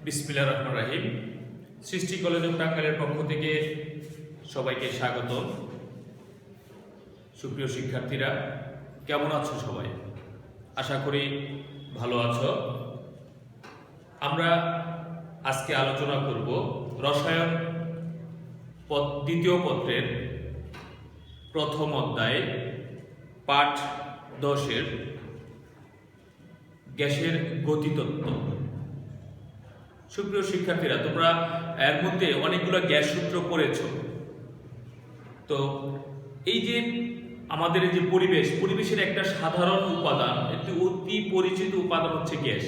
বিসমিল্লাহির রহমানির রহিম। সৃষ্টি কলেজ অফ টাঙ্গাইলের পক্ষ থেকে সবাইকে স্বাগত। সুপ্রিয় শিক্ষার্থীরা, কেমন আছো সবাই? আশা করি ভালো আছো। আমরা আজকে আলোচনা করব রসায়ন দ্বিতীয় পত্রের প্রথম অধ্যায়ে পাঠ 10-এর গ্যাসের গতিতত্ত্ব। সুপ্রিয় শিক্ষার্থীরা, তোমরা এর মধ্যে অনেকগুলো গ্যাস সূত্র পড়েছো। তো এই যে আমাদের এই যে পরিবেশের একটা সাধারণ উপাদান, একটি অতি পরিচিত উপাদান হচ্ছে গ্যাস।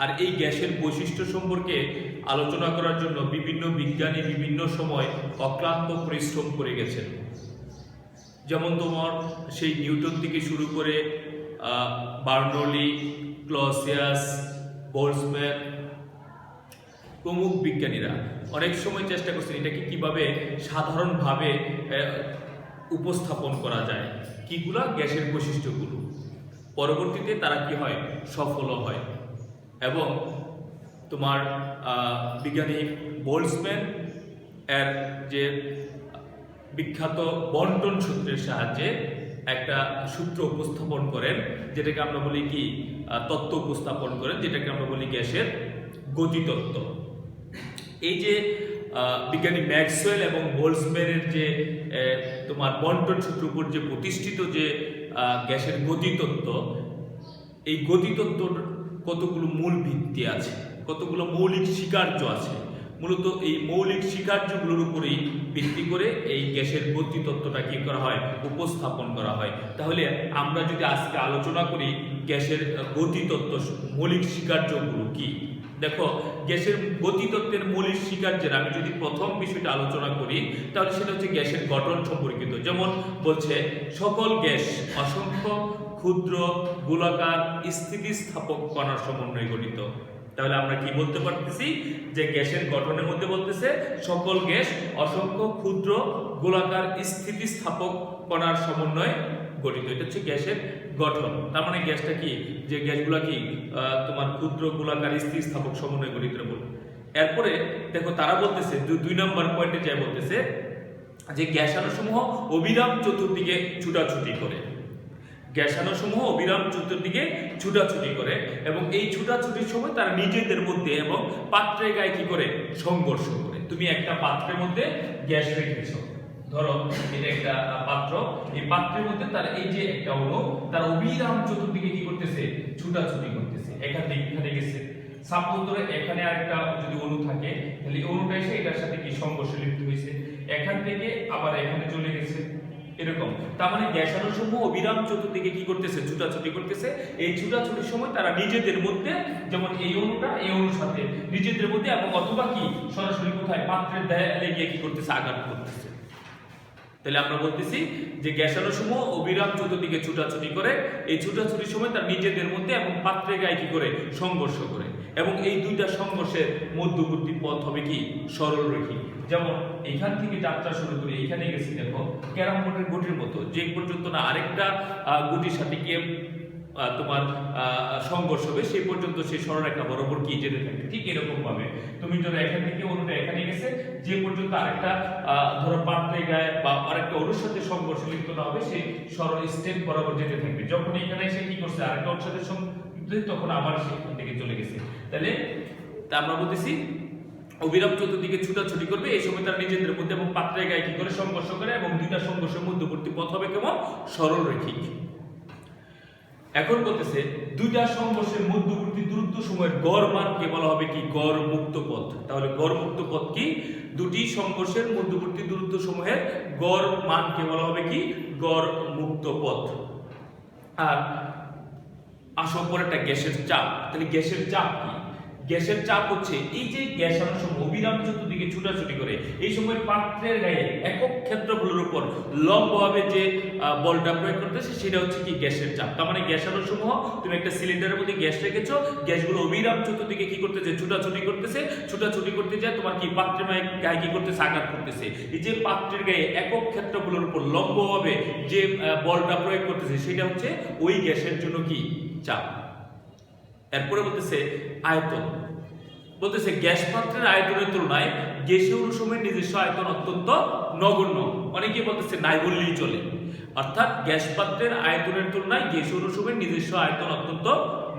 আর এই গ্যাসের বৈশিষ্ট্য সম্পর্কে আলোচনা করার জন্য বিভিন্ন বিজ্ঞানী বিভিন্ন সময় অক্লান্ত পরিশ্রম করে গেছেন। যেমন তোমার সেই নিউটন থেকে শুরু করে বার্নৌলি, ক্লসিয়াস, বোলজম্যান প্রমুখ বিজ্ঞানীরা অনেক সময় চেষ্টা করছেন এটাকে কিভাবে সাধারণভাবে উপস্থাপন করা যায়, কিগুলা গ্যাসের বৈশিষ্ট্যগুলো। পরবর্তীতে তারা কি হয়, সফল হয়। এবং তোমার বিজ্ঞানী বোলজম্যান এর যে বিখ্যাত বন্টন সূত্রের সাহায্যে একটা সূত্র উপস্থাপন করেন, যেটাকে আমরা বলি কি তত্ত্ব উপস্থাপন করেন, যেটাকে আমরা বলি গ্যাসের গতিতত্ত্ব। এই যে বিজ্ঞানী ম্যাক্সওয়েল এবং বোলজম্যানের যে তোমার বন্টন সূত্রের উপর যে প্রতিষ্ঠিত যে গ্যাসের গতিতত্ত্ব, এই গতিতত্ত্বর কতগুলো মূল ভিত্তি আছে, কতগুলো মৌলিক স্বীকার্য আছে। মূলত এই মৌলিক স্বীকার্যগুলোর উপরেই ভিত্তি করে এই গ্যাসের গতিতত্ত্বটা কি করা হয়, উপস্থাপন করা হয়। তাহলে আমরা যদি আজকে আলোচনা করি গ্যাসের গতিতত্ত্ব মৌলিক স্বীকার্যগুলো কি, দেখো গ্যাসের গতিতত্ত্বের মৌলিক স্বীকার্যের আমি যদি প্রথম বিষয়টা আলোচনা করি, তাহলে সেটা হচ্ছে গ্যাসের গঠন সম্পর্কিত। যেমন বলছে সকল গ্যাস অসংখ্য ক্ষুদ্র গোলাকার স্থিতিস্থাপক কণার সমন্বয়ে গঠিত। তাহলে আমরা কি বলতে পারতেছি, যে গ্যাসের গঠনের মধ্যে বলতেছে সকল গ্যাস অসংখ্য ক্ষুদ্র গোলাকার স্থিতিস্থাপক কণার সমন্বয়ে গঠিত। এটা হচ্ছে গ্যাসের গঠন। তার মানে গ্যাসটা কি, যে গ্যাসগুলা কি তোমার ক্ষুদ্র গোলাকার স্থিতিস্থাপক সমন্বয়ে গঠিত বলে। এরপরে দেখো তারা বলতেছে 2 নম্বর পয়েন্টে যা বলতেছে যে গ্যাসাণুসমূহ অবিরাম চতুর্দিকে ছুটাছুটি করে। গ্যাসাণুসমূহ অবিরাম চতুর্দিকে ছুটাছুটি করে এবং এই ছুটাছুটির সময় তারা নিজেদের মধ্যে এবং পাত্রের গায়ে কি করে, সংঘর্ষ করে। তুমি একটা পাত্রের মধ্যে গ্যাস রেখেছো, ধরো এটা একটা পাত্র, এই পাত্রের মধ্যে তার এই যে একটা অণু, তার অবিরাম চতুর্দিকে কি করতেছে, ছুটাছুটি করতেছে। এখান থেকে এখানে গেছে, সাপোজ ধরে এখানে আরেকটা যদি অণু থাকে, তাহলে এই অণুটা এসে এটার সাথে কি সংঘর্ষে লিপ্ত হয়েছে, এখান থেকে আবার এখানে চলে গেছে, এরকম। তার মানে গ্যাসাণুসমূহ অবিরাম চতুর্দিকে কি করতেছে, ছুটাছুটি করতেছে। এই ছুটাছুটির সময় তারা নিজেদের মধ্যে, যেমন এই অণুটা এই অণুর সাথে নিজেদের মধ্যে এবং অথবা কি সরাসরি কোথায় পাত্রের দেয়ালে গিয়ে কি করতেছে, আঘাত করতেছে। তাহলে আমরা বলতেছি যে গ্যাসাণুসমূহ অবিরাম চতুর্দিকে ছুটাছুটি করে, এই ছুটাছুটির সময় তার নিজেদের মধ্যে এবং পাত্রের গায়ে কি করে, সংঘর্ষ করে। এবং এই দুইটা সংঘর্ষের মধ্যবর্তী পথ হবে কি, সরলরেখী। যেমন এখান থেকে যাত্রা শুরু করে এখানে গেছি, দেখো ক্যারাম বোর্ডের গুটির মতো, যে পর্যন্ত না আরেকটা গুটির সাথে গিয়ে তোমার সংঘর্ষ হবে, সেই পর্যন্ত সেই সরলরেখা বরাবর কি যেতে থাকে। ঠিক এরকম ভাবে তুমি ধরো এখান থেকে অণুটা এখানে গেছে, যে পর্যন্ত আরেকটা ধরো পাত্রের গায়ে বা আরেকটা অণুর সাথে সংঘর্ষ লিপ্ত না হবে, সেই সরল স্টেপ বরাবর যেতে থাকবে। যখন এখানে এসে কি করছে, আরেকটা অণুর সাথে তখন আবার সেখান থেকে চলে গেছে। তাহলে আমরা বলতেছি অবিরাম চতুর্দিকে ছুটাছুটি করবে, এই সময় তারা নিজেদের মধ্যে এবং পাত্রের গায়ে কি করে, সংঘর্ষ করে এবং দুইটা সংঘর্ষের মধ্যবর্তী পথ হবে কেমন, সরলরেখিক। এখন বলতেছে দুইটা সংঘর্ষের মধ্যবর্তী দূরত্ব সময়ের গড় মানকে বলা হবে কি, গড় মুক্ত পথ। তাহলে গড় মুক্ত পথ কি, দুটি সংঘর্ষের মধ্যবর্তী দূরত্ব সময়ের গড় মানকে বলা হবে কি, গড় মুক্ত পথ। আর আসো পরেরটা গ্যাসের চাপ। তাহলে গ্যাসের চাপ কি, গ্যাসের চাপ হচ্ছে এই যে গ্যাসাণুসমূহ অবিরাম চতুর্দিকে ছুটাছুটি করে, এই সময় পাত্রের গায়ে একক ক্ষেত্রফলের উপর লম্বভাবে যে বলটা প্রয়োগ করতেছে সেটা হচ্ছে কি, গ্যাসের চাপ। তার মানে গ্যাসাণুসমূহ, তুমি একটা সিলিন্ডারের মধ্যে গ্যাস রেখেছো, গ্যাসগুলো অবিরাম চতুর্দিকে কি করতেছে, ছুটাছুটি করতেছে। ছুটাছুটি করতে যায় তোমার কি পাত্রের গায়ে কি করতেছে, আঘাত করতেছে। এই যে পাত্রের গায়ে একক ক্ষেত্রফলের উপর লম্বভাবে যে বলটা প্রয়োগ করতেছে, সেটা হচ্ছে ওই গ্যাসের জন্য কি, চাপ। এরপরে বলতেছে আয়তন। বলতেছে গ্যাস পাত্রের আয়তনের তুলনায় গ্যাসীয় অনুসমূহের নিজস্ব আয়তন অত্যন্ত নগণ্য। অনেকে বলতেছে নাই বললেই চলে, অর্থাৎ গ্যাস পাত্রের আয়তনের তুলনায় গ্যাসীয় অনুসমূহের নিজস্ব আয়তন অত্যন্ত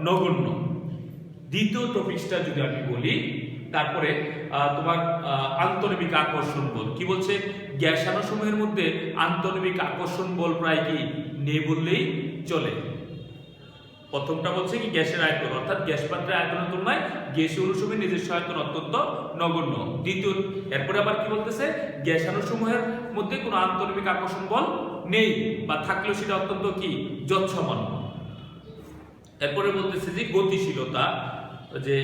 নগণ্য। দ্বিতীয় টপিকসটা যদি আমি বলি, তারপরে তোমার আন্তঃনবিক আকর্ষণ বল কি বলছে, গ্যাসাণুসমূহের মধ্যে আন্তঃনবিক আকর্ষণ বল প্রায় কি নেই বললেই চলে। প্রথমটা বলছে কি গ্যাসের আয়তন, অর্থাৎ গ্যাস পাত্রের আয়তনের তুলনায় গ্যাসীয় অনুসমূহের নিজস্ব আয়তন অত্যন্ত নগণ্য। দ্বিতীয়, এরপরে আবার কি বলতেছে, গ্যাসাণুসমূহের মধ্যে কোনো আন্তঃনবিক আকর্ষণ বল নেই বা থাকলেও সেটা অত্যন্ত কি যৎসামান্য। এরপরে বলতেছে যে গতিশীলতা, যে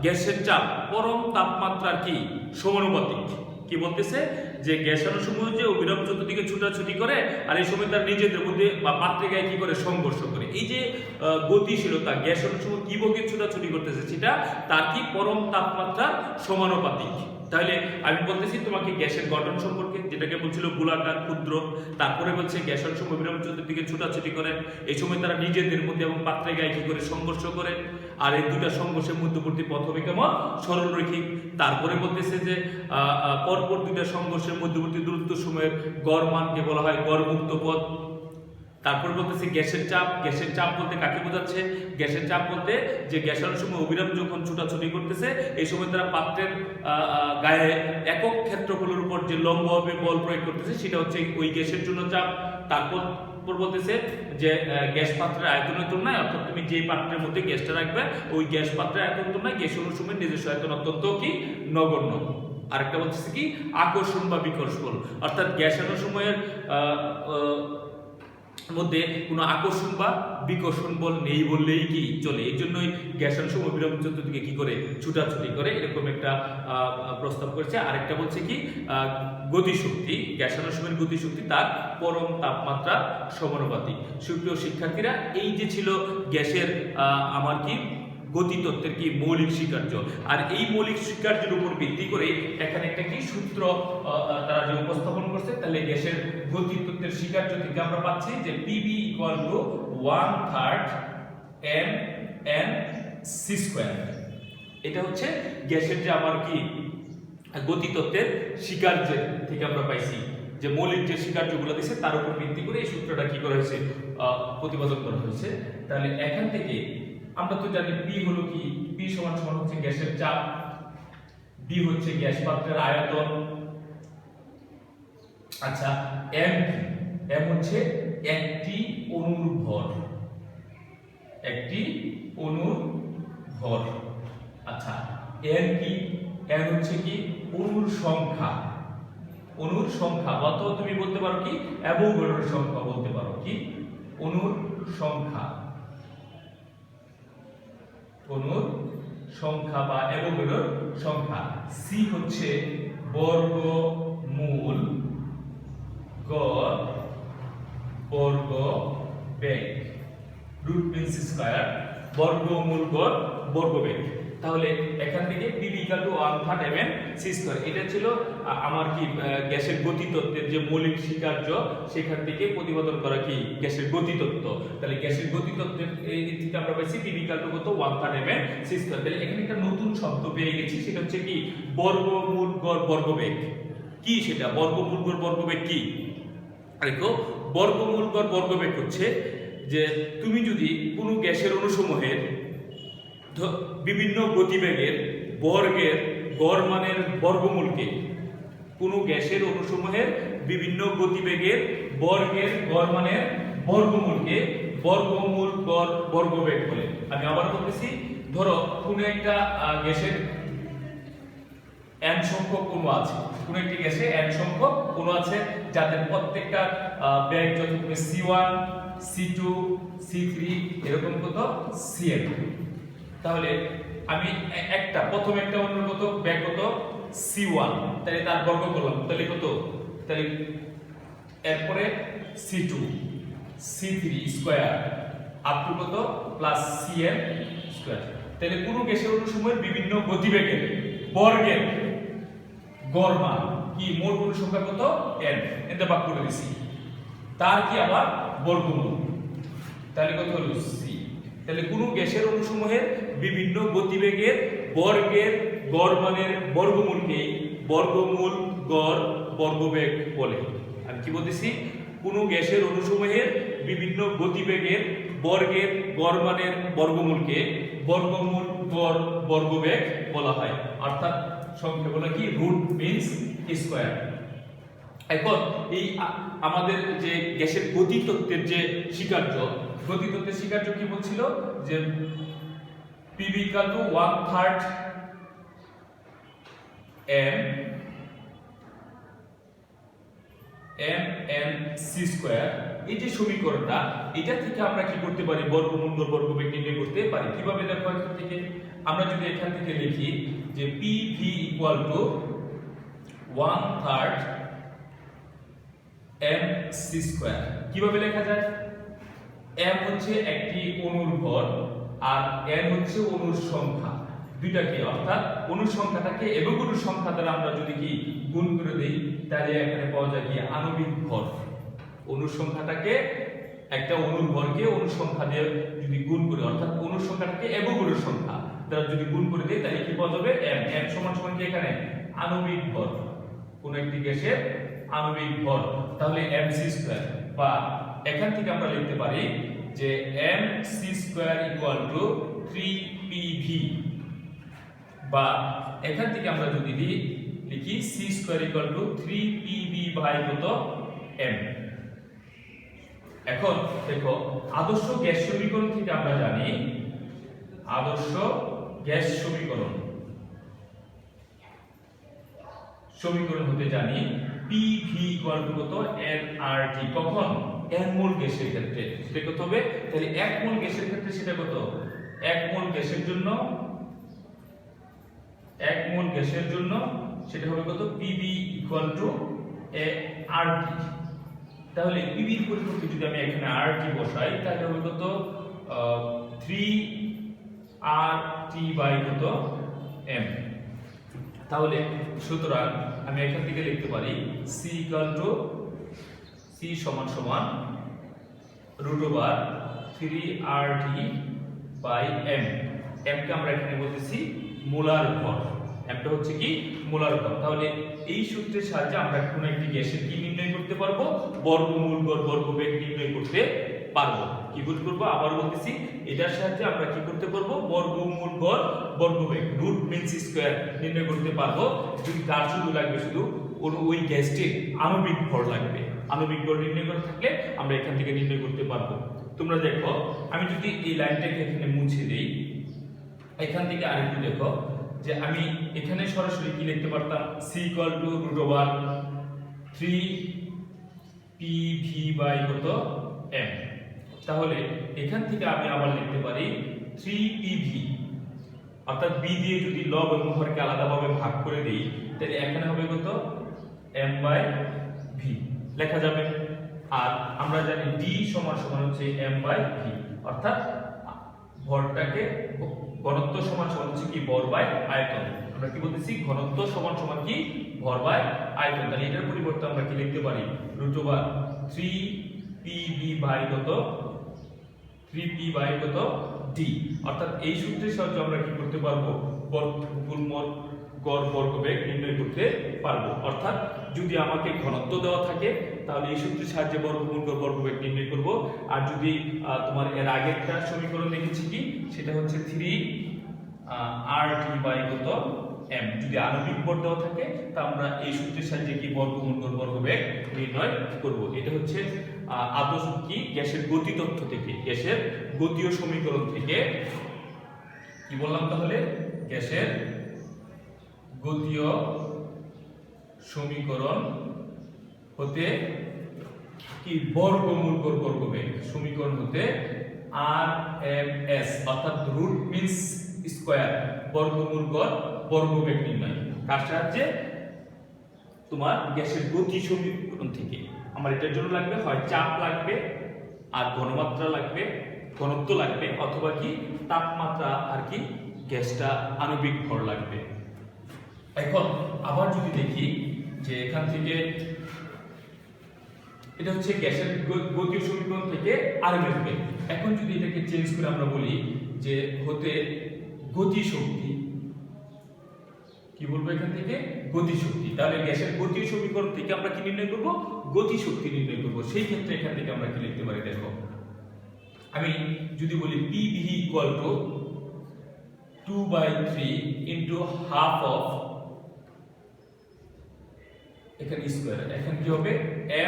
গ্যাসের চাপ পরম তাপমাত্রার কি সমানুপাতিক। কি বলতেছে যে গ্যাসাণুসমূহ যে অবিরাম চতুর্দিকে ছুটাছুটি করে আর এই সময় তার নিজেদের মধ্যে বা পাত্রে গায়ে কি করে সংঘর্ষ করে। এই যে গতিশীলতা, গ্যাসাণুসমূহ কি বগে ছুটাছুটি করতেছে সেটা তার কি পরম তাপমাত্রার সমানুপাতিক। তাহলে আমি বলতেছি তোমাকে গ্যাসের গঠন সম্পর্কে, যেটাকে বলছিল গোলাকার ক্ষুদ্র। তারপরে বলছে গ্যাসাণুসমূহ অবিরাম চতুর্দিকে ছুটাছুটি করে, এই সময় তারা নিজেদের মধ্যে এবং পাত্রে গায়ে কি করে সংঘর্ষ করে, আর এই দুটা সংঘর্ষের মধ্যবর্তী পথ হবে কেমন সরলরৈখিক। তারপরে বলতেছে যে পরপর দুইটা সংঘর্ষের মধ্যবর্তী দূরত্ব সময়ের গড় মানকে বলা হয় গড়মুক্ত পথ। তারপর বলতেছে গ্যাসের চাপ, গ্যাসের চাপ বলতে কাকে বোঝাচ্ছে, গ্যাসের চাপ বলতে যে গ্যাসাণুসমূহ অবিরাম যখন ছুটাছুটি করতেছে এই সময় তারা পাত্রের গায়ে একক ক্ষেত্রফলের উপর যে লম্বভাবে বল প্রয়োগ করতেছে সেটা হচ্ছে ওই গ্যাসের জন্য চাপ। তারপর বলতেছে যে গ্যাস পাত্রের আয়তনের তুলনায়, অর্থাৎ তুমি যে পাত্রের মধ্যে গ্যাসটা রাখবে ওই গ্যাস পাত্রের আয়তনের তুলনায় গ্যাসীয় অনুসমূহের নিজস্ব আয়তন অত্যন্ত কি নগণ্য। আরেকটা বলতেছে কি আকর্ষণ বা বিকর্ষণ বল, অর্থাৎ গ্যাসাণুসমূহের মধ্যে কোনো আকর্ষণ বা বিকর্ষণ বল নেই বললেই কি চলে। এই জন্যই গ্যাসাণুসমূহ অবিরাম চতুর্দিকে কি করে ছুটাছুটি করে, এরকম একটা প্রস্তাব করেছে। আরেকটা বলছে কি গতিশক্তি, গ্যাসাণুসমূহের গতিশক্তি তার পরম তাপমাত্রা সমানুপাতিক। সুপ্রিয় শিক্ষার্থীরা, এই যে ছিল গ্যাসের আমার কি গতিতত্ত্বের কি মৌলিক স্বীকার্য, আর এই মৌলিক স্বীকার্যের উপর ভিত্তি করে এখানে একটা কি সূত্র তারা যে উপস্থাপন করছে, তাহলে গ্যাসের গতিতত্ত্বের স্বীকার্য থেকে আমরা পাচ্ছি যে PV = 1/3 mc²। এটা হচ্ছে গ্যাসের যে আমার কি গতিতত্ত্বের স্বীকার্যের থেকে আমরা পাইছি, যে মৌলিক যে স্বীকার্যগুলো দিয়েছে তার উপর ভিত্তি করে এই সূত্রটা কি করা হয়েছে প্রতিপাদন করা হয়েছে। তাহলে এখান থেকে আমরা তো জানি P হলো কি, P সমান সমান হচ্ছে গ্যাসের চাপ, B হচ্ছে গ্যাস পাত্রের আয়তন। আচ্ছা, M হচ্ছে একটি অণুর ভর, একটি অণুর ভর। আচ্ছা, N কি, N হচ্ছে কি অণুর সংখ্যা, অণুর সংখ্যা, অথবা তুমি বলতে পারো কি অ্যাভোগাড্রোর সংখ্যা বলতে পারো, কি অণুর সংখ্যা, অণুর সংখ্যা বা অ্যাভোগাড্রোর সংখ্যা। C হচ্ছে বর্গমূল গড় বর্গবেগ, রুট মিনস স্কয়ার, বর্গমূল গড় বর্গবেগ। তাহলে এখান থেকে PV = 1/3 mc²। এটা ছিল আমার কি গ্যাসের গতিতত্ত্বের যে মৌলিক স্বীকার্য, সেখান থেকে প্রতিপাদন করা কি গ্যাসের গতিতত্ত্ব। তাহলে গ্যাসের গতিতত্ত্বের এই থেকে আমরা পাইছি PV = 1/3 mc²। তাহলে এখানে একটা নতুন শব্দ পেয়ে গেছি, সেটা হচ্ছে কি বর্গমূল গড় বর্গবেগ। কি সেটা বর্গমূল গড় বর্গবেগ কি? দেখো, বর্গমূল গড় বর্গবেগ হচ্ছে যে তুমি যদি কোনো গ্যাসের অণুসমূহের বিভিন্ন গতিবেগের বর্গের গড় মানের বর্গমূলকে, কোনো গ্যাসের অণুসমূহের বিভিন্ন গতিবেগের বর্গের গড় মানের বর্গমূলকে বর্গমূল গড় বর্গবেগ বলে। আমি আবার বলতেছি, ধরো কোনো একটা গ্যাসের n সংখ্যক অণু আছে, কোনো একটি গ্যাসে n সংখ্যক অণু আছে যাদের প্রত্যেকটা বেগ যথাক্রমে C1 C2 C3 এরকম কত Cn। তাহলে আমি প্রথম একটা অণুর কত বেগ কত C1, তাহলে তার বর্গ করলাম, তাহলে কত, তাহলে এরপরে C2 C3 square up to কত প্লাস Cn স্কয়ার। তাহলে কোনো গ্যাসের অণুসমূহের বিভিন্ন গতিবেগের বর্গের গড় মান কি, মোট অণু সংখ্যা কত n, এতে ভাগ করে দিছি, তার কি আবার বর্গমূল। তাহলে কত হলো C। তাহলে কোনো গ্যাসের অণুসমূহের বিভিন্ন গতিবেগের বর্গের গড় মানের বর্গমূলকে বর্গমূল গড় বর্গবেগ বলে। আমি কি বলতেছি, কোনো গ্যাসের অণুসমূহের বিভিন্ন গতিবেগের বর্গের গড় মানের বর্গমূলকে বর্গমূল গড় বর্গবেগ বলা হয়, অর্থাৎ সংক্ষেপে বলা কি রুট মিন্স স্কয়ার। এখন এই আমাদের যে গ্যাসের গতিতত্ত্বের যে স্বীকার্য, গতিতত্ত্বের স্বীকার্য কি বলছিল যে Pv equal to 1/3 mc square. এই যে সমীকরণটা, এটা থেকে আমরা কি করতে পারি, বর্গমূল গড় বর্গবেগ নির্ণয় করতে পারি। কিভাবে দেখো, এখান থেকে আমরা যদি এখান থেকে লিখি যে Pv equal to 1/3 mc square, কিভাবে লেখা যায়? m হচ্ছে একটি অণুর ভর আর n হচ্ছে অণুর সংখ্যা, দুইটাকে, অর্থাৎ অণুর সংখ্যাটাকে একক অণুর সংখ্যা দ্বারা আমরা যদি কি গুণ করে দেই, তাহলে এখানে পাওয়া যায় কি আণবিক ভর। অণুর সংখ্যাটাকে একটা অণুর ভরকে অণুর সংখ্যা দিয়ে যদি গুণ করি, অর্থাৎ অণুর সংখ্যাটাকে একক অণুর সংখ্যা দ্বারা যদি গুণ করে দেই, তাহলে কি পাওয়া যাবে m। m সমান সমান কি এখানে আণবিক ভর, কোন একটি গ্যাসের আণবিক ভর, তাহলে mc স্কয়ার। বা এখান থেকে আমরা লিখতে পারি যে mc square equal to 3pv, বা এখান থেকে আমরা যদি লিখি c square equal to 3pv by কত m। এখন দেখো, আদর্শ গ্যাস সমীকরণ থেকে আমরা জানি, আদর্শ গ্যাস সমীকরণ হতে জানি PV ইকুয়াল টু কত nRT। কখন? n মোল গ্যাসের ক্ষেত্রে সেটা কত হবে, তাহলে 1 মোল গ্যাসের ক্ষেত্রে সেটা কত, 1 মোল গ্যাসের জন্য 1 মোল গ্যাসের জন্য সেটা হবে কত, PV ইকুয়াল টু RT। তাহলে PV এর পরিবর্তে যদি আমি এখানে RT বসাই, তাহলে হবে কত 3RT বাই কত m। তাহলে সুতরাং আমি এখান থেকে লিখতে পারি C ইকুয়াল টু C সমান সমান √3RT বাই m। m কে আমরা এখানে বলতেছি মোলার ভর, m টা হচ্ছে কি মোলার ভর। তাহলে এই সূত্রের সাহায্যে আমরা কোন একটি গ্যাসের কি নির্ণয় করতে পারবো, বর্গমূল গড় বর্গবেগ নির্ণয় করতে পারবো। কি করব, আবার বলতেছি, এটার সাহায্যে আমরা কি করতে পারবো, বর্গমূল গড় বর্গবেগ রুট মিন্স স্কয়ার নির্ণয় করতে পারবো। যদি তার শুধু লাগবে শুধু ওই গ্যাসটির আণবিক ভর লাগবে, আণবিক ভর নির্ণয় করা থাকলে আমরা এখান থেকে নির্ণয় করতে পারবো। তোমরা দেখো, আমি যদি এই লাইনটাকে এখানে মুছে দেই, এখান থেকে আরেকটু দেখো যে আমি এখানে সরাসরি কি লিখতে পারতাম, c equal to √3pv by কত m। তাহলে এখান থেকে আমি আবার লিখতে পারি 3pv, অর্থাৎ b দিয়ে যদি লব এবং হরকে আলাদাভাবে ভাগ করে দেই, তাহলে এখানে হবে কত m বাই v লেখা যাবে। আর আমরা জানি d সমান সমান হচ্ছে m বাই v, অর্থাৎ ভরটাকে ঘনত্ব সমান সমান হচ্ছে কি ভর বাই আয়তন। আমরা কি বলতেছি, ঘনত্ব সমান সমান কি ভর বাই আয়তন। তাহলে এটার পরিবর্তে আমরা কি লিখতে পারি, √3pv বাই কত 3p বাই কত d। অর্থাৎ এই সূত্রের সাহায্যে আমরা কি করতে পারবো, বর্গমূল গড় বর্গবেগ নির্ণয় করতে পারবো। অর্থাৎ যদি আমাকে ঘনত্ব দেওয়া থাকে, তাহলে এই সূত্রের সাহায্যে বর্গমূল গড় বর্গবেগ নির্ণয় করব। আর যদি তোমার এর আগেরটা সমীকরণ লিখেছি কি, সেটা হচ্ছে 3RT বাই কত m। যদি আণবিক ভর দেওয়া থাকে, তা আমরা এই সূত্রের সাহায্যে কি বর্গমূল গড় বর্গবেগ নির্ণয় করব। এটা হচ্ছে আদর্শ কি গ্যাসের গতিতত্ত্ব থেকে, গ্যাসের গতীয় সমীকরণ থেকে কি বললাম, তাহলে গ্যাসের গতীয় সমীকরণ হতে কি বর্গমূল গড় বর্গবেগ সমীকরণ হতে RMS, অর্থাৎ রুট মিন্স স্কয়ার, বর্গমূল গড় বর্গবেগ নির্ণয় কার সাহায্যে, তোমার গ্যাসের গতি সমীকরণ থেকে। আমার এটার জন্য লাগবে হয় চাপ লাগবে, আর ঘনমাত্রা লাগবে, ঘনত্ব লাগবে, অথবা কি তাপমাত্রা, আর কি গ্যাসটা আণবিক ভর লাগবে। এখন আবার যদি দেখি যে এখান থেকে এটা হচ্ছে গ্যাসের গতীয় সমীকরণ থেকে আরএমএস বেগ। এখন যদি এটাকে চেঞ্জ করে আমরা বলি যে হতে গতি শক্তি, কি বলবো এখান থেকে গতি শক্তি, তাহলে গ্যাসের গতীয় সমীকরণ থেকে আমরা কি নির্ণয় করব, গতি শক্তি নির্ণয় করব। সেই ক্ষেত্রে এখান থেকে আমরা কি লিখতে পারি, দেখো আমি যদি বলি PV equal to 2/3 into half of, এখানে স্কয়ার, এখানে কি হবে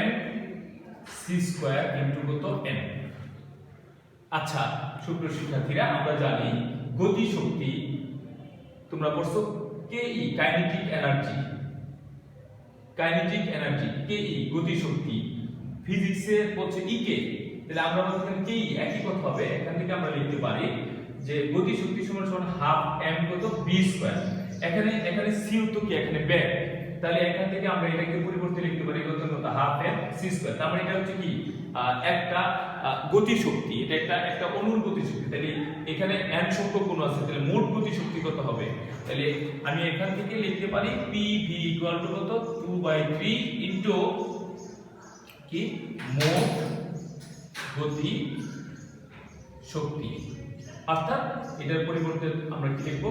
mc স্কয়ার ইনটু কত n। আচ্ছা সুপ্রিয় শিক্ষার্থীরা, আমরা জানি গতি শক্তি তোমরা পড়ছো KE kinetic energy, kinetic energy KE গতি শক্তি, ফিজিক্সে বলছে EK, তাহলে আমরা এখানে KE একই কথা হবে। এখান থেকে আমরা লিখতে পারি যে গতি শক্তি সমান হাফ m কত b স্কয়ার। এখানে c তো কি এখানে ব্যাক, তাহলে এখান থেকে আমরা এটাকে পরিবর্তে লিখতে পারি কত হাফ m c স্কয়ার। তার মানে এটা হচ্ছে কি একটা গতি শক্তি, এটা একটা অণুর গতি শক্তি। তাহলে এখানে n সংখ্যক অণু আছে, তাহলে মোট গতি শক্তি কত হবে, তাহলে আমি এখান থেকে লিখতে পারি PV ইকুয়াল টু কত 2/3 ইনটু কি মোট গতি শক্তি, অর্থাৎ এটার পরিবর্তে আমরা কি লিখব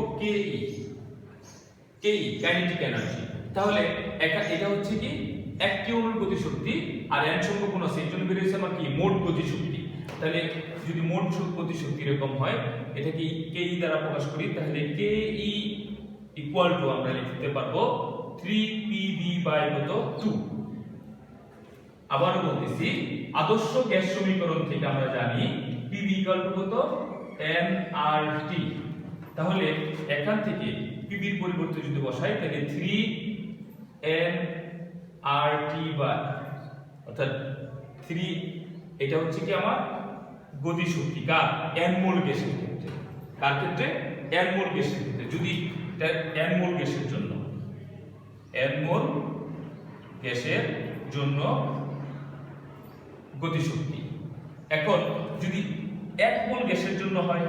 KE, কাইনেটিক এনার্জি। তাহলে এটা হচ্ছে কি একটি অণুর গতি শক্তি আর n সংখ্যক অণু আছে, এর জন্য বের হইছে আমার কি মোট গতি শক্তি। তাহলে যদি মোট গতি শক্তি এরকম হয়, এটা কি KE দ্বারা প্রকাশ করি, তাহলে KE ইকুয়াল টু আমরা লিখতে পারবো 3PV/2। আবারও বলতেছি, আদর্শ গ্যাস সমীকরণ থেকে আমরা জানি PV ইকুয়াল টু কত nRT। তাহলে এখান থেকে PV এর পরিবর্তে যদি বসাই, তাহলে 3nRT বাই, অর্থাৎ 3 এটা হচ্ছে কি আমার গতি শক্তি কার n মোল গ্যাসের ক্ষেত্রে, কার ক্ষেত্রে n মোল গ্যাসের ক্ষেত্রে, যদি n মোল গ্যাসের জন্য, n মোল গ্যাসের জন্য গতি শক্তি। এখন যদি 1 মোল গ্যাসের জন্য হয়,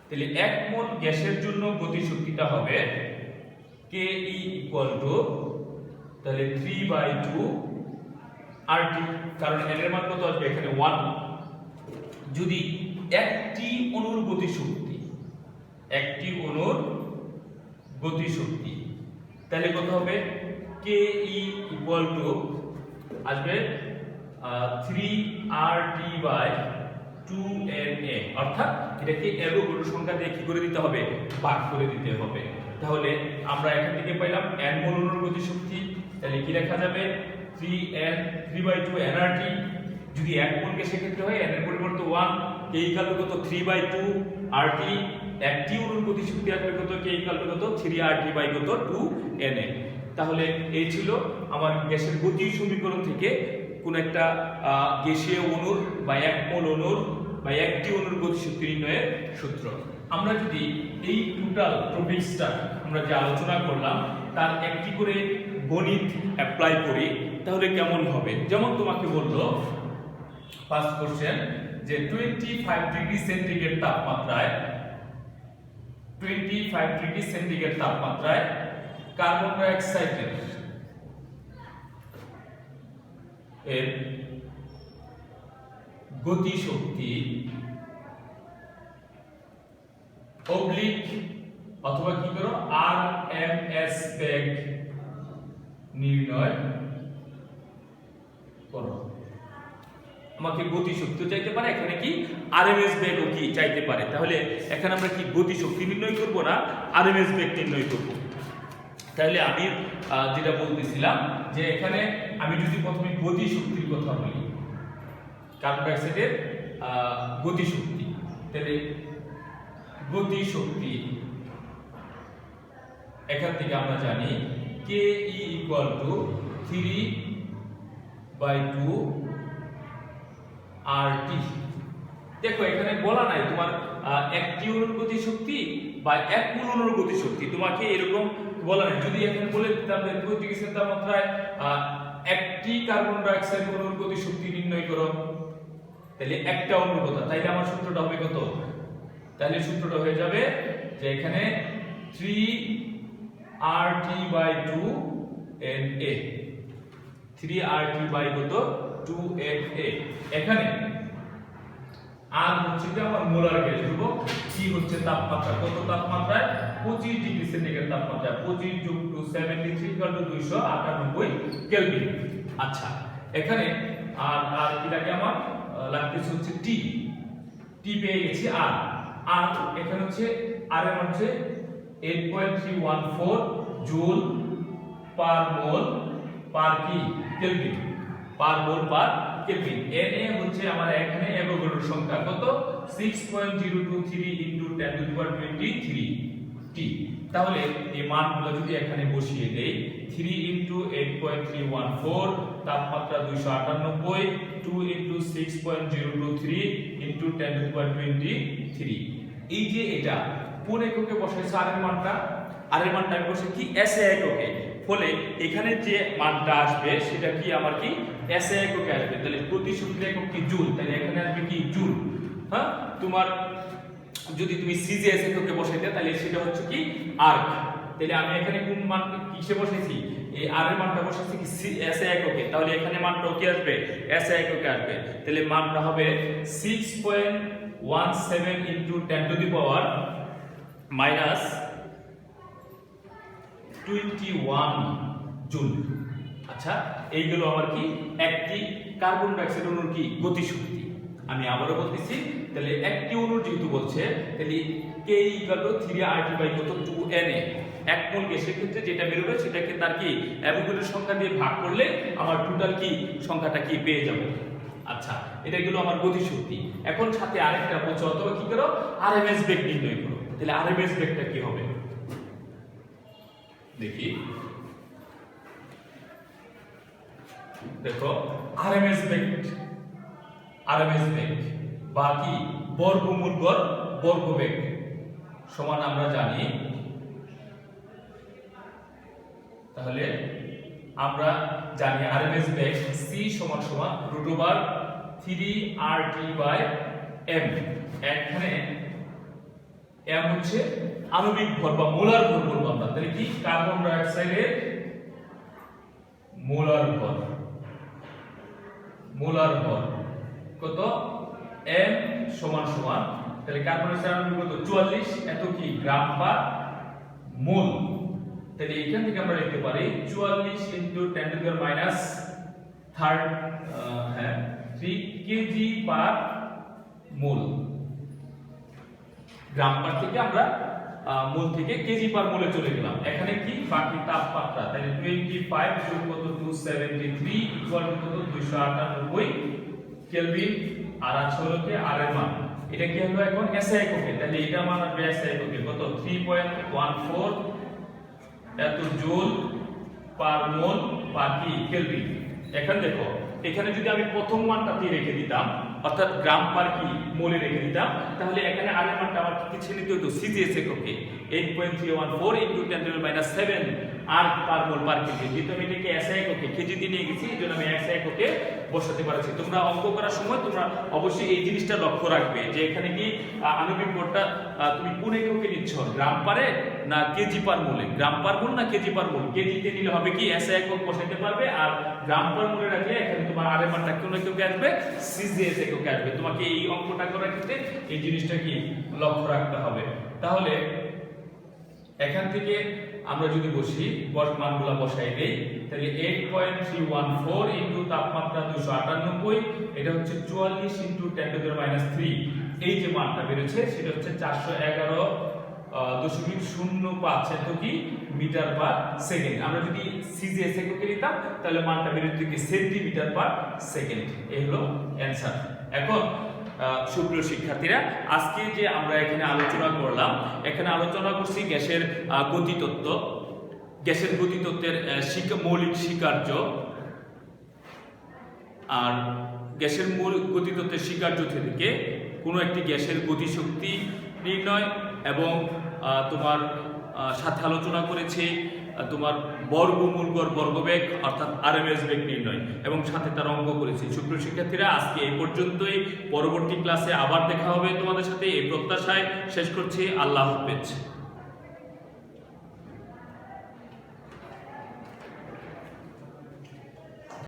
তাহলে 1 মোল গ্যাসের জন্য গতি শক্তিটা হবে KE ইকুয়াল টু তাহলে 3/2 RT, কারণ n এর মান কত আসবে এখানে 1। যদি একটি অণুর গতি শক্তি, একটি অণুর গতি শক্তি, তাহলে কত হবে KE ইকুয়াল টু আসবে 3RT/2NA, অর্থাৎ এটাকে এরো গরু সংখ্যা দিয়ে কি করে দিতে হবে, ভাগ করে দিতে হবে। তাহলে আমরা এখান থেকে পাইলাম n মোল অণুর গতি শক্তি, তাহলে কি লেখা যাবে 3/2 nRT। যদি 1 মোল গ্যাসের ক্ষেত্রে হয় n এর পরিবর্তে 1, k ইকুয়াল টু কত 3/2 RT। একটি অণুর গতি শক্তি আসবে কত, k ইকুয়াল টু কত 3RT/2NA। তাহলে এই ছিল আমার গ্যাসের গতীয় সমীকরণ থেকে কোন একটা গ্যাসীয় অণুর বা 1 মোল অণুর বা একটি অণুর গতি শক্তি নির্ণয়ের সূত্র। আমরা যদি এই টোটাল টপিকসটা আমরা যে আলোচনা করলাম তার একটি করে গণিত অ্যাপ্লাই করি, তাহলে কেমন হবে। যেমন তোমাকে বললো ফার্স্ট কোশ্চেন যে 25 ডিগ্রি সেন্টিগ্রেড তাপমাত্রায়, 25 ডিগ্রি সেন্টিগ্রেড তাপমাত্রায় কার্বন ডাই অক্সাইডের এর গতি শক্তি অবলিক অথবা কি করো RMS বেগ নির্ণয় করো। আমাকে গতি শক্তি চাইতে পারে, এখানে কি RMS বেগও কি চাইতে পারে। তাহলে এখানে আমরা কি গতি শক্তি নির্ণয় করব না RMS বেগ নির্ণয় করব। তাহলে আমি যেটা বলতেছিলাম যে এখানে আমি যদি প্রথমে গতি শক্তির কথা বলি, কার্বন ডাই অক্সাইডের গতি শক্তি, তাহলে গতি শক্তি এখান থেকে আমরা জানি KE ইকুয়াল টু 3/2 RT। দেখো এখানে বলা নাই তোমার একটি অণুর গতি শক্তি বা 1 মোল অণুর গতি শক্তি, তোমাকে এরকম বলা নাই। যদি এখানে বলে দিতাম যে 2 ডিগ্রি সেন্টিগ্রেড তাপমাত্রায় একটি কার্বন ডাই অক্সাইড অণুর গতি শক্তি নির্ণয় করো, তাহলে একটা অণুর কথা, তাইলে আমার সূত্রটা হবে কত, তাহলে সূত্রটা হয়ে যাবে যে এখানে 3RT/2NA। 3RT বাই কত 2FA। এখানে আর হচ্ছে যে আমার মোলার গ্যাস ধ্রুবক, কি হচ্ছে তাপমাত্রা, কত তাপমাত্রায় 25 ডিগ্রি সেন্টিগ্রেড তাপমাত্রা, 25 যোগ 273 = 298 কেলভিন। আচ্ছা এখানে আর কি লাগে আমার লাগতেছে হচ্ছে টি পেয়ে গেছি। আর এখানে হচ্ছে আর এর হচ্ছে 8.314 জুল পার মোল পার কি কেলভিন, পার মোল পার কেলভিন। Na হচ্ছে আমার এখানে অ্যাভোগাড্রোর সংখ্যা কত 6.023 × 10⁻23 টি। তাহলে এই মানগুলো যদি এখানে বসিয়ে দেই 3 × 8.314 তাপমাত্রা 298, 2 × 6.023 × 10⁻23। এই যে এটা কোন এককে বসাইছে আর এর মানটা আমি বসে কি SI এককে, ফলে এখানে যে মানটা আসবে সেটা কি আমার কি SI এককে আসবে। তাহলে প্রতি শক্তির একক কি জুল, তাহলে এখানে আসবে কি জুল। হ্যাঁ তোমার যদি তুমি সিজিএস এককে বসাইতে তাহলে সেটা হচ্ছে কি আর্ক। তাহলে আমি এখানে কোন মান কিসে বসাইছি, এই আর এর মানটা বসাইছি কি SI এককে, তাহলে এখানে মানটা কি আসবে SI এককে আসবে। তাহলে মানটা হবে 6.17 × 10⁻21 জুল। আচ্ছা এইগুলো আমার কি একটি কার্বন ডাই অক্সাইড অণুর কি গতিশক্তি। আমি আবারও বলতেছি, তাহলে একটি অণুর যেহেতু বলছে তাহলে K = 3RT বাই কত 2Na। এক মোল গ্যাসের ক্ষেত্রে যেটা বের হবে সেটাকে তার কি অ্যাভোগাড্রোর সংখ্যা দিয়ে ভাগ করলে আমার টোটাল কি সংখ্যাটা কি পেয়ে যাব। আচ্ছা এটা গেল আমার গতিশক্তি। এখন সাথে আরেকটা বলছে অথবা কি করো আরএমএস বেগ নির্ণয় করো। তাহলে আরএমএস বেগটা কি হবে দেখি, দেখো আরএমএস বেগ বা কি বর্গমূল গড় বর্গবেগ সমান আমরা জানি। তাহলে আমরা জানি আরএমএস বেগ c √ 3RT/m। এখানে m হচ্ছে আণবিক ভর বা মোলার ভর বলবো আমরা। তাহলে কি কার্বন ডাই অক্সাইডের মোলার ভর কত m সমান তাহলে কার্বন ডাই অক্সাইড কত 44, এত কি গ্রাম পার মোল। তাহলে এখান থেকে আমরা লিখতে পারি 44 × 10⁻³ কেজি পার মোল। গ্রাম পার থেকে আমরা মোল থেকে কেজি পার মোলে চলে গেলাম। এখানে কি বাকি তাপমাত্রা, তাহলে 25 যোগ কত 273 = কত 298 কেলভিন। আর আছে হলো কি আর এর মান, এটা কি হলো এখন SI এককে, তাহলে এটা মান আসবে SI এককে কত 3.14 এত জুল পার মোল পার কি কেলভিন। এখন দেখো এখানে যদি আমি প্রথম মানটাতে রেখে দিতাম অর্থাৎ গ্রাম পার কি মোলে রেখে দিতাম, তাহলে এখানে আর এর মানটা আমার কিছু নিতে হতো সিজিএস এককে 8.314 × 10⁻7 আর পার মোল পার কেজি। যেহেতু আমি এটাকে SI এককে কেজি দিয়ে নিয়ে গেছি এই জন্য আমি SI এককে বসাতে পারছি। তোমরা অঙ্ক করার সময় তোমরা অবশ্যই এই জিনিসটা লক্ষ্য রাখবে যে এখানে কি আণবিক ভরটা তুমি কোন এককে নিচ্ছ, গ্রাম পারে না কেজি পার মোলে, গ্রাম পার মোল না কেজি পার মোল। কেজিতে নিলে হবে কি SI একক বসাইতে পারবে, আর গ্রাম পার মোলে রাখলে এখানে তোমার আর এর মানটা কোন এককে আসবে সিজিএস এককে আসবে। তোমাকে এই অঙ্কটা করার ক্ষেত্রে এই জিনিসটা কি লক্ষ্য রাখতে হবে। তাহলে এখান থেকে আমরা যদি বসি মানগুলো বসাই দেই তাহলে 8.314 ইনটু তাপমাত্রা 298, এটা হচ্ছে 44 ইনটু 10⁻³ এই যে মানটা বেরোচ্ছে সেটা হচ্ছে 411.05 এত কি মিটার পার সেকেন্ড। আমরা যদি সিজিএস এককে নিতাম তাহলে মানটা বেরোচ্ছে কি সেন্টিমিটার পার সেকেন্ড। এই হলো অ্যানসার। এখন সুপ্রিয় শিক্ষার্থীরা, আজকে যে আমরা এখানে আলোচনা করলাম, এখানে আলোচনা করছি গ্যাসের গতিতত্ত্ব, গ্যাসের গতিতত্ত্বের মৌলিক স্বীকার্য। আর গ্যাসের গতিতত্ত্বের স্বীকার্য থেকে কোনো একটি গ্যাসের গতিশক্তি নির্ণয় এবং তোমার সাথে আলোচনা করেছি তোমার বর্গমূল গড় বর্গবেগ অর্থাৎ আরএমএস বেগ নির্ণয় এবং সাথে তার অঙ্ক করেছি। সুপ্রিয় শিক্ষার্থীরা, আজকে এই পর্যন্তই। পরবর্তী ক্লাসে আবার দেখা হবে তোমাদের সাথে এই প্রত্যাশায় শেষ করছি। আল্লাহ হাফেজ।